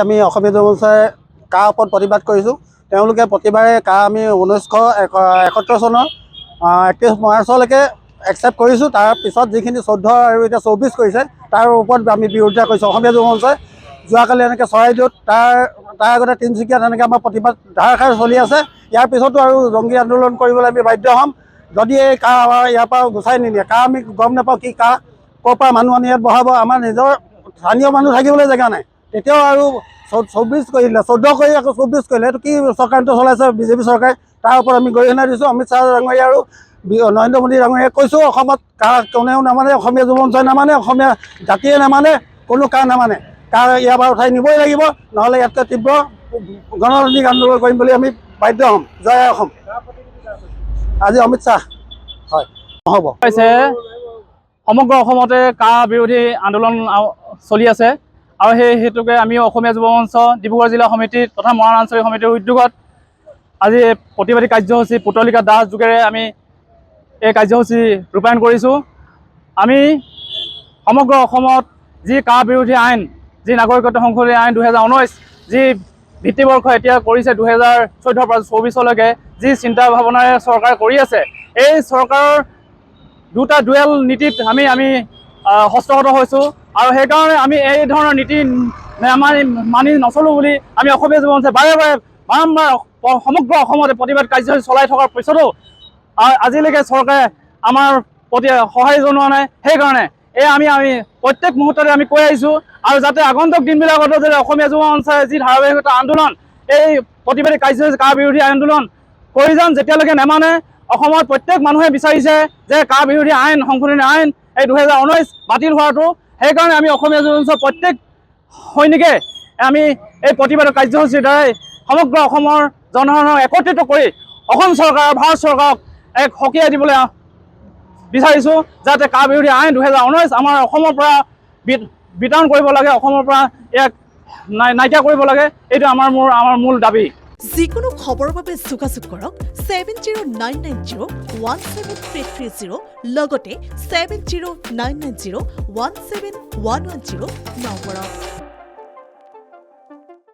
আমি অসমীয়া জনমঞ্চই কাৰ ওপৰত প্ৰতিবাদ কৰিছোঁ। তেওঁলোকে প্ৰতিবাৰে কাৰ আমি 1971 চনৰ 31 মাৰ্চলৈকে একচেপ্ট কৰিছোঁ। তাৰপিছত যিখিনি 14 আৰু এতিয়া 24 কৰিছে তাৰ ওপৰত আমি বিৰোধিতা কৰিছোঁ। অসমীয়া জনমঞ্চই যোৱাকালি এনেকৈ চৰাইদেউত তাৰ আগতে তিনিচুকীয়াত এনেকৈ আমাৰ প্ৰতিবাদ ধাৰাসাৰ চলি আছে। ইয়াৰ পিছতো আৰু জংগী আন্দোলন কৰিবলৈ আমি বাধ্য হ'ম যদি এই কাৰ আমাৰ ইয়াৰ পৰা গুচাই নিদিয়ে। কাৰ আমি গম নাপাওঁ কি কাৰ ক'ৰ পৰা মানুহ আনি ইয়াত বহাব। আমাৰ নিজৰ স্থানীয় মানুহ থাকিবলৈ জেগা নাই। তেতিয়াও আৰু 24 কৰিলে, 14 কৰি আকৌ 24 কৰিলে। এইটো কি চক্ৰান্ত চলাইছে বিজেপি চৰকাৰে। তাৰ ওপৰত আমি গৰিহণা দিছোঁ। অমিত শ্বাহ ডাঙৰীয়া আৰু নৰেন্দ্ৰ মোদী ডাঙৰীয়াক কৈছোঁ, অসমত কাৰ কোনেও নামানে, অসমীয়া জনমঞ্চই নামানে, অসমীয়া জাতিয়ে নামানে, কোনো কাৰ নামানে। কাৰ ইয়াৰ পৰা উঠাই নিবই লাগিব, নহ'লে ইয়াতকৈ তীব্ৰ গণতান্ত্ৰিক আন্দোলন কৰিম বুলি আমি বাধ্য হ'ম। জয় অসম। আজি অমিত শ্বাহ হয় নহ'ব। সমগ্ৰ অসমতে কাৰ বিৰোধী আন্দোলন চলি আছে আৰু সেই হেতুকে আমি অসমীয়া যুৱ মঞ্চ ডিব্ৰুগড় জিলা সমিতি তথা মৰাণ আঞ্চলিক সমিতিৰ উদ্যোগত আজি প্ৰতিবাদী কাৰ্যসূচী পুতলিকা দাস যোগেৰে আমি এই কাৰ্যসূচী ৰূপায়ণ কৰিছোঁ। আমি সমগ্ৰ অসমত যি কাৰ বিৰোধী আইন, যি নাগৰিকত্ব সংশোধনী আইন 2019, যি ভিত্তিবৰ্ষ এতিয়া কৰিছে 2014 পৰা 24লৈকে, যি চিন্তা ভাৱনাৰে চৰকাৰে কৰি আছে, এই চৰকাৰৰ দুটা ডুৱেল নীতিত আমি হস্তগত হৈছোঁ আৰু সেইকাৰণে আমি এই ধৰণৰ নীতি মানি নচলোঁ বুলি আমি অসমীয়া যুৱ মঞ্চে বাৰম্বাৰ সমগ্ৰ অসমতে প্ৰতিবাদ কাৰ্যসূচী চলাই থকাৰ পিছতো আজিলৈকে চৰকাৰে আমাৰ প্ৰতি সহায় জনোৱা নাই। সেইকাৰণে আমি প্ৰত্যেক মুহূৰ্ততে আমি কৈ আহিছোঁ আৰু যাতে আগন্তুক দিনবিলাকতো যাতে অসমীয়া যুৱ মঞ্চই যি ধাৰাবাহিকতা আন্দোলন, এই প্ৰতিবাদী কাৰ্যসূচী কাৰ বিৰোধী আন্দোলন কৰি যাম যেতিয়ালৈকে নেমানে। অসমত প্ৰত্যেক মানুহে বিচাৰিছে যে কাৰ বিৰোধী আইন সংশোধনী আইন এই 2019 বাতিল হোৱাটো। সেইকাৰণে আমি অসমীয়া যুৱ মঞ্চৰ প্ৰত্যেক সৈনিকে আমি এই প্ৰতিবাদৰ কাৰ্যসূচীৰ দ্বাৰাই সমগ্ৰ অসমৰ জনসাধাৰণক একত্ৰিত কৰি অসম চৰকাৰ ভাৰত চৰকাৰক এক সকীয়াই দিবলৈ বিচাৰিছোঁ, যাতে কাৰ বিৰোধী আইন 2019 আমাৰ অসমৰ পৰা বিতৰণ কৰিব লাগে, অসমৰ পৰা ইয়াক নাইকিয়া কৰিব লাগে। এইটো আমাৰ মূল দাবী। যিকোনো খবৰৰ বাবে যোগাযোগ কৰক 7099017330 লগতে 7099017110 নম্বৰত।